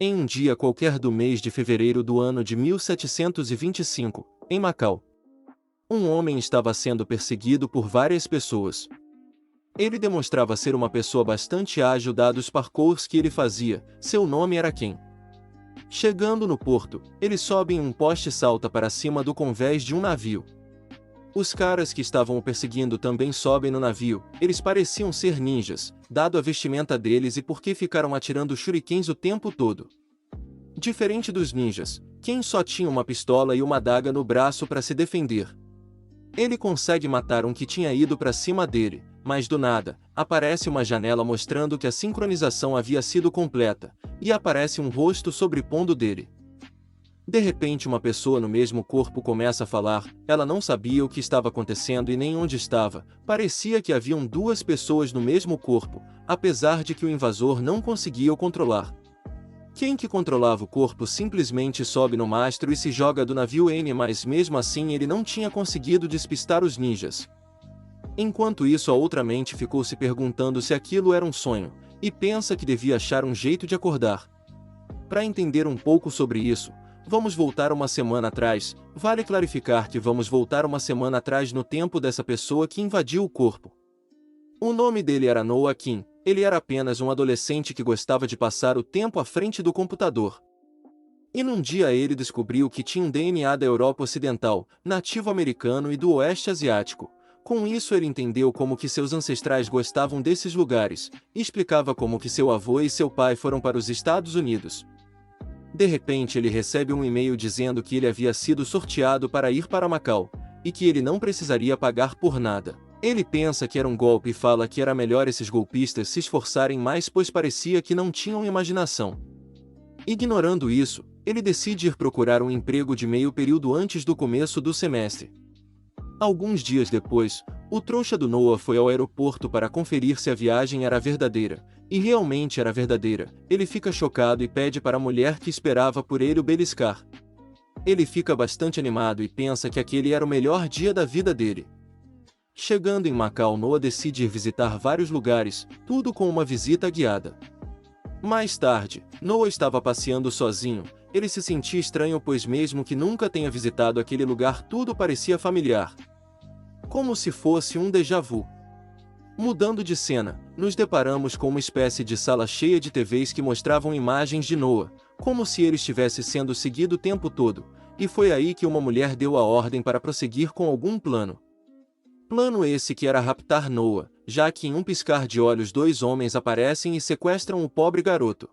Em um dia qualquer do mês de fevereiro do ano de 1725, em Macau, um homem estava sendo perseguido por várias pessoas. Ele demonstrava ser uma pessoa bastante ágil dados os parkours que ele fazia. Seu nome era Ken. Chegando no porto, ele sobe em um poste e salta para cima do convés de um navio. Os caras que estavam o perseguindo também sobem no navio. Eles pareciam ser ninjas, dado a vestimenta deles e porque ficaram atirando shurikens o tempo todo. Diferente dos ninjas, Ken só tinha uma pistola e uma adaga no braço para se defender. Ele consegue matar um que tinha ido para cima dele, mas do nada, aparece uma janela mostrando que a sincronização havia sido completa, e aparece um rosto sobrepondo dele. De repente uma pessoa no mesmo corpo começa a falar. Ela não sabia o que estava acontecendo e nem onde estava. Parecia que haviam duas pessoas no mesmo corpo, apesar de que o invasor não conseguia o controlar. Quem que controlava o corpo simplesmente sobe no mastro e se joga do navio N, mas mesmo assim ele não tinha conseguido despistar os ninjas. Enquanto isso, a outra mente ficou se perguntando se aquilo era um sonho, e pensa que devia achar um jeito de acordar. Para entender um pouco sobre isso, vamos voltar uma semana atrás. Vale clarificar que vamos voltar uma semana atrás no tempo dessa pessoa que invadiu o corpo. O nome dele era Noah Kim. Ele era apenas um adolescente que gostava de passar o tempo à frente do computador. E num dia ele descobriu que tinha um DNA da Europa Ocidental, nativo americano e do Oeste Asiático. Com isso ele entendeu como que seus ancestrais gostavam desses lugares, e explicava como que seu avô e seu pai foram para os Estados Unidos. De repente ele recebe um e-mail dizendo que ele havia sido sorteado para ir para Macau, e que ele não precisaria pagar por nada. Ele pensa que era um golpe e fala que era melhor esses golpistas se esforçarem mais, pois parecia que não tinham imaginação. Ignorando isso, ele decide ir procurar um emprego de meio período antes do começo do semestre. Alguns dias depois, o trouxa do Noah foi ao aeroporto para conferir se a viagem era verdadeira, e realmente era verdadeira. Ele fica chocado e pede para a mulher que esperava por ele o beliscar. Ele fica bastante animado e pensa que aquele era o melhor dia da vida dele. Chegando em Macau, Noah decide ir visitar vários lugares, tudo com uma visita guiada. Mais tarde, Noah estava passeando sozinho. Ele se sentia estranho, pois mesmo que nunca tenha visitado aquele lugar, tudo parecia familiar. Como se fosse um déjà vu. Mudando de cena, nos deparamos com uma espécie de sala cheia de TVs que mostravam imagens de Noah, como se ele estivesse sendo seguido o tempo todo, e foi aí que uma mulher deu a ordem para prosseguir com algum plano. Plano esse que era raptar Noah, já que em um piscar de olhos dois homens aparecem e sequestram o pobre garoto.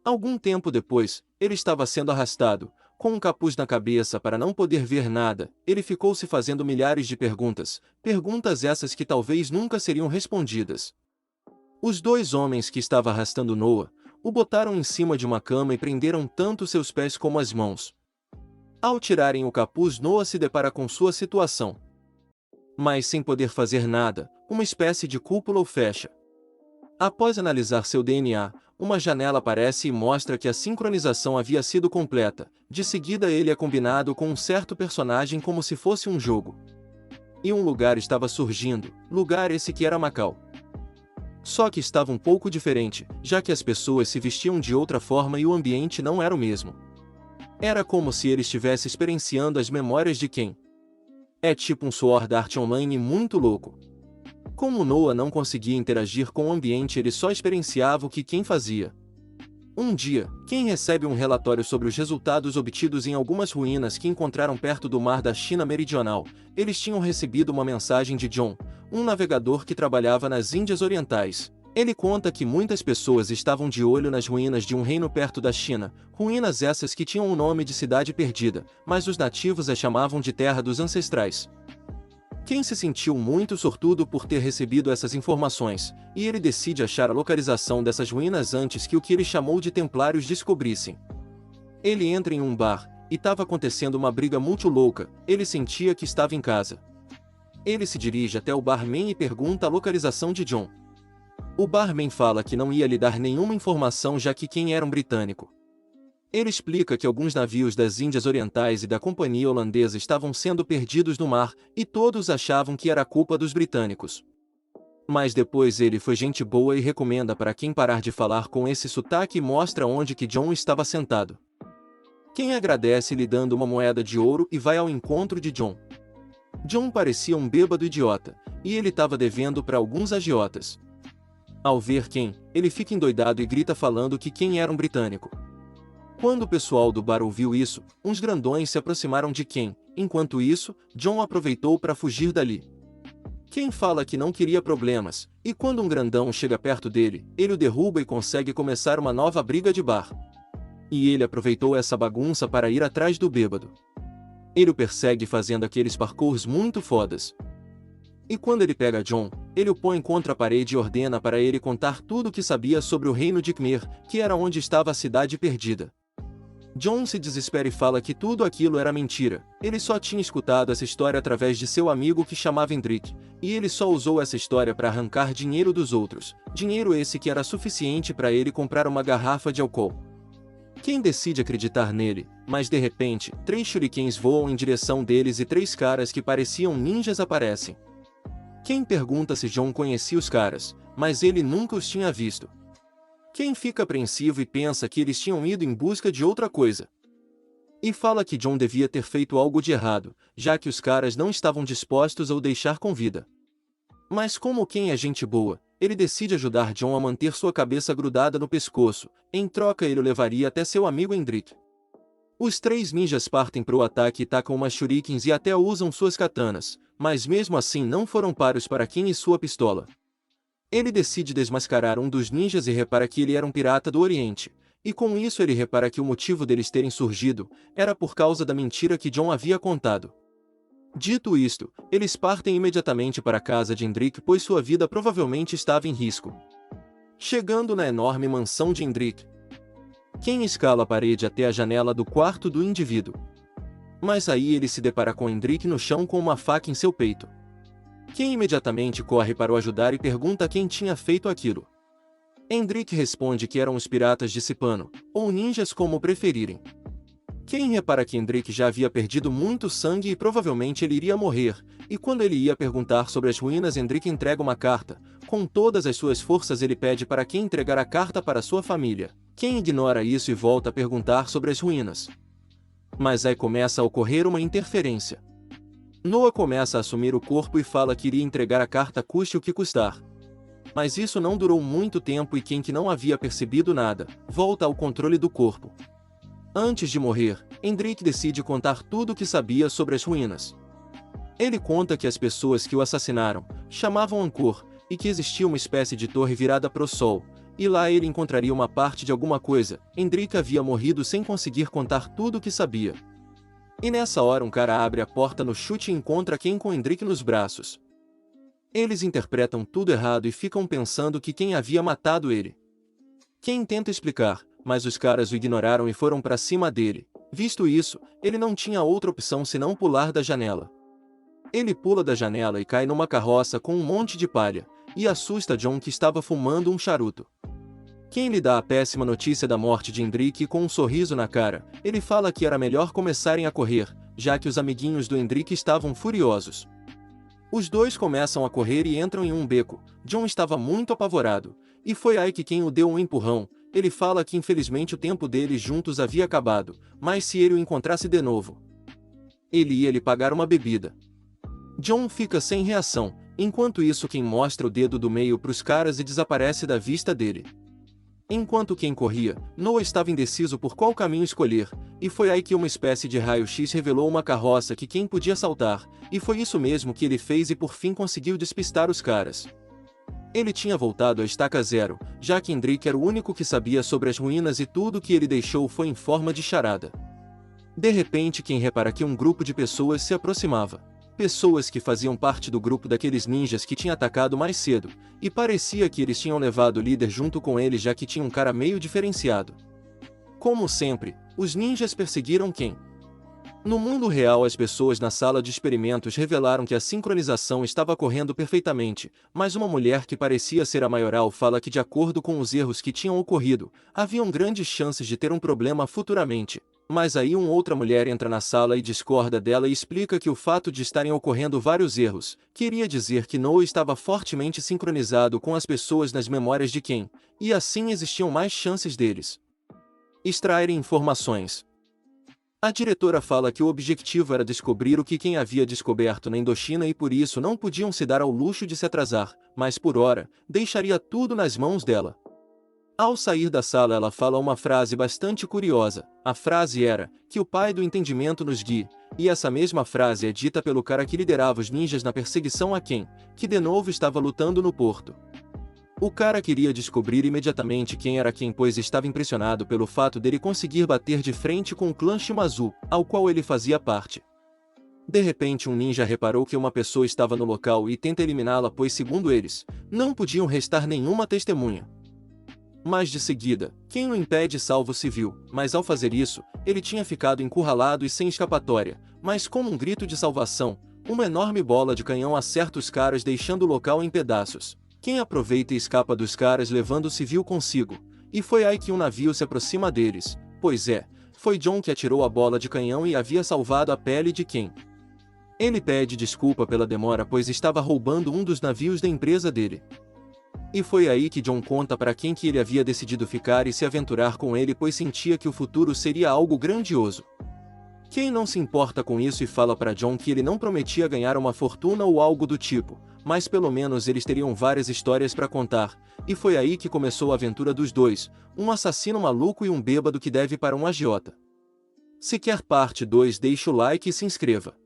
Algum tempo depois, ele estava sendo arrastado, com um capuz na cabeça para não poder ver nada. Ele ficou se fazendo milhares de perguntas, perguntas essas que talvez nunca seriam respondidas. Os dois homens que estavam arrastando Noah, o botaram em cima de uma cama e prenderam tanto seus pés como as mãos. Ao tirarem o capuz, Noah se depara com sua situação. Mas sem poder fazer nada, uma espécie de cúpula o fecha. Após analisar seu DNA, uma janela aparece e mostra que a sincronização havia sido completa. De seguida ele é combinado com um certo personagem como se fosse um jogo. E um lugar estava surgindo, lugar esse que era Macau. Só que estava um pouco diferente, já que as pessoas se vestiam de outra forma e o ambiente não era o mesmo. Era como se ele estivesse experienciando as memórias de quem? É tipo um Sword Art Online muito louco. Como Noah não conseguia interagir com o ambiente, ele só experienciava o que Ken fazia. Um dia, Ken recebe um relatório sobre os resultados obtidos em algumas ruínas que encontraram perto do mar da China Meridional. Eles tinham recebido uma mensagem de John, um navegador que trabalhava nas Índias Orientais. Ele conta que muitas pessoas estavam de olho nas ruínas de um reino perto da China, ruínas essas que tinham o nome de Cidade Perdida, mas os nativos as chamavam de Terra dos Ancestrais. Ken se sentiu muito sortudo por ter recebido essas informações, e ele decide achar a localização dessas ruínas antes que o que ele chamou de templários descobrissem. Ele entra em um bar, e estava acontecendo uma briga muito louca. Ele sentia que estava em casa. Ele se dirige até o barman e pergunta a localização de John. O barman fala que não ia lhe dar nenhuma informação, já que Ken era um britânico. Ele explica que alguns navios das Índias Orientais e da Companhia Holandesa estavam sendo perdidos no mar, e todos achavam que era culpa dos britânicos. Mas depois ele foi gente boa e recomenda para quem parar de falar com esse sotaque e mostra onde que John estava sentado. Quem agradece lhe dando uma moeda de ouro e vai ao encontro de John. John parecia um bêbado idiota, e ele estava devendo para alguns agiotas. Ao ver Ken, ele fica endoidado e grita falando que Ken era um britânico. Quando o pessoal do bar ouviu isso, uns grandões se aproximaram de Ken. Enquanto isso, John aproveitou para fugir dali. Ken fala que não queria problemas, e quando um grandão chega perto dele, ele o derruba e consegue começar uma nova briga de bar. E ele aproveitou essa bagunça para ir atrás do bêbado. Ele o persegue fazendo aqueles parkours muito fodas. E quando ele pega John, ele o põe contra a parede e ordena para ele contar tudo o que sabia sobre o reino de Khmer, que era onde estava a cidade perdida. John se desespera e fala que tudo aquilo era mentira, ele só tinha escutado essa história através de seu amigo que chamava Hendrik, e ele só usou essa história para arrancar dinheiro dos outros, dinheiro esse que era suficiente para ele comprar uma garrafa de álcool. Quem decide acreditar nele, mas de repente, 3 shurikens voam em direção deles e 3 caras que pareciam ninjas aparecem. Quem pergunta se John conhecia os caras, mas ele nunca os tinha visto. Quem fica apreensivo e pensa que eles tinham ido em busca de outra coisa. E fala que John devia ter feito algo de errado, já que os caras não estavam dispostos a o deixar com vida. Mas como Ken é gente boa, ele decide ajudar John a manter sua cabeça grudada no pescoço, em troca ele o levaria até seu amigo Hendrik. Os 3 ninjas partem para o ataque e tacam umas shurikens e até usam suas katanas, mas mesmo assim não foram paros para Ken e sua pistola. Ele decide desmascarar um dos ninjas e repara que ele era um pirata do Oriente, e com isso ele repara que o motivo deles terem surgido era por causa da mentira que John havia contado. Dito isto, eles partem imediatamente para a casa de Hendrik pois sua vida provavelmente estava em risco. Chegando na enorme mansão de Hendrik, Ken escala a parede até a janela do quarto do indivíduo. Mas aí ele se depara com Hendrik no chão com uma faca em seu peito. Ken imediatamente corre para o ajudar e pergunta quem tinha feito aquilo. Hendrik responde que eram os piratas de Cipano, ou ninjas como preferirem. Ken repara que Hendrik já havia perdido muito sangue e provavelmente ele iria morrer, e quando ele ia perguntar sobre as ruínas Hendrik entrega uma carta. Com todas as suas forças ele pede para Ken entregar a carta para sua família. Ken ignora isso e volta a perguntar sobre as ruínas. Mas aí começa a ocorrer uma interferência. Noah começa a assumir o corpo e fala que iria entregar a carta custe o que custar. Mas isso não durou muito tempo e Ken, que não havia percebido nada, volta ao controle do corpo. Antes de morrer, Hendrik decide contar tudo o que sabia sobre as ruínas. Ele conta que as pessoas que o assassinaram chamavam Angkor, e que existia uma espécie de torre virada para o sol, e lá ele encontraria uma parte de alguma coisa. Hendrik havia morrido sem conseguir contar tudo o que sabia. E nessa hora um cara abre a porta no chute e encontra Ken com Hendrik nos braços. Eles interpretam tudo errado e ficam pensando que Ken havia matado ele. Ken tenta explicar, mas os caras o ignoraram e foram para cima dele. Visto isso, ele não tinha outra opção senão pular da janela. Ele pula da janela e cai numa carroça com um monte de palha, e assusta John que estava fumando um charuto. Ken lhe dá a péssima notícia da morte de Hendrik com um sorriso na cara. Ele fala que era melhor começarem a correr, já que os amiguinhos do Hendrik estavam furiosos. Os dois começam a correr e entram em um beco. John estava muito apavorado, e foi aí que Ken o deu um empurrão. Ele fala que infelizmente o tempo deles juntos havia acabado, mas se ele o encontrasse de novo, ele ia lhe pagar uma bebida. John fica sem reação, enquanto isso Ken mostra o dedo do meio para os caras e desaparece da vista dele. Enquanto Ken corria, Noah estava indeciso por qual caminho escolher, e foi aí que uma espécie de raio-x revelou uma carroça que Ken podia saltar, e foi isso mesmo que ele fez e por fim conseguiu despistar os caras. Ele tinha voltado à estaca zero, já que Hendrik era o único que sabia sobre as ruínas e tudo que ele deixou foi em forma de charada. De repente Ken repara que um grupo de pessoas se aproximava. Pessoas que faziam parte do grupo daqueles ninjas que tinha atacado mais cedo, e parecia que eles tinham levado o líder junto com eles já que tinha um cara meio diferenciado. Como sempre, os ninjas perseguiram Ken. No mundo real as pessoas na sala de experimentos revelaram que a sincronização estava correndo perfeitamente, mas uma mulher que parecia ser a maioral fala que de acordo com os erros que tinham ocorrido, haviam grandes chances de ter um problema futuramente. Mas aí uma outra mulher entra na sala e discorda dela e explica que o fato de estarem ocorrendo vários erros queria dizer que Noah estava fortemente sincronizado com as pessoas nas memórias de Ken, e assim existiam mais chances deles extraírem informações. A diretora fala que o objetivo era descobrir o que Ken havia descoberto na Indochina e por isso não podiam se dar ao luxo de se atrasar, mas por hora, deixaria tudo nas mãos dela. Ao sair da sala ela fala uma frase bastante curiosa. A frase era, que o pai do entendimento nos guie, e essa mesma frase é dita pelo cara que liderava os ninjas na perseguição a Ken, que de novo estava lutando no porto. O cara queria descobrir imediatamente quem era Ken, pois estava impressionado pelo fato dele conseguir bater de frente com o clã Shimazu, ao qual ele fazia parte. De repente um ninja reparou que uma pessoa estava no local e tenta eliminá-la, pois segundo eles, não podiam restar nenhuma testemunha. Mas de seguida, Ken o impede salvo civil, mas ao fazer isso, ele tinha ficado encurralado e sem escapatória, mas com um grito de salvação, uma enorme bola de canhão acerta os caras deixando o local em pedaços. Ken aproveita e escapa dos caras levando o civil consigo, e foi aí que um navio se aproxima deles, pois foi John que atirou a bola de canhão e havia salvado a pele de Ken. Ele pede desculpa pela demora pois estava roubando um dos navios da empresa dele. E foi aí que John conta para Ken que ele havia decidido ficar e se aventurar com ele pois sentia que o futuro seria algo grandioso. Ken não se importa com isso e fala para John que ele não prometia ganhar uma fortuna ou algo do tipo, mas pelo menos eles teriam várias histórias para contar, e foi aí que começou a aventura dos dois, um assassino maluco e um bêbado que deve para um agiota. Se quer parte 2, deixe o like e se inscreva.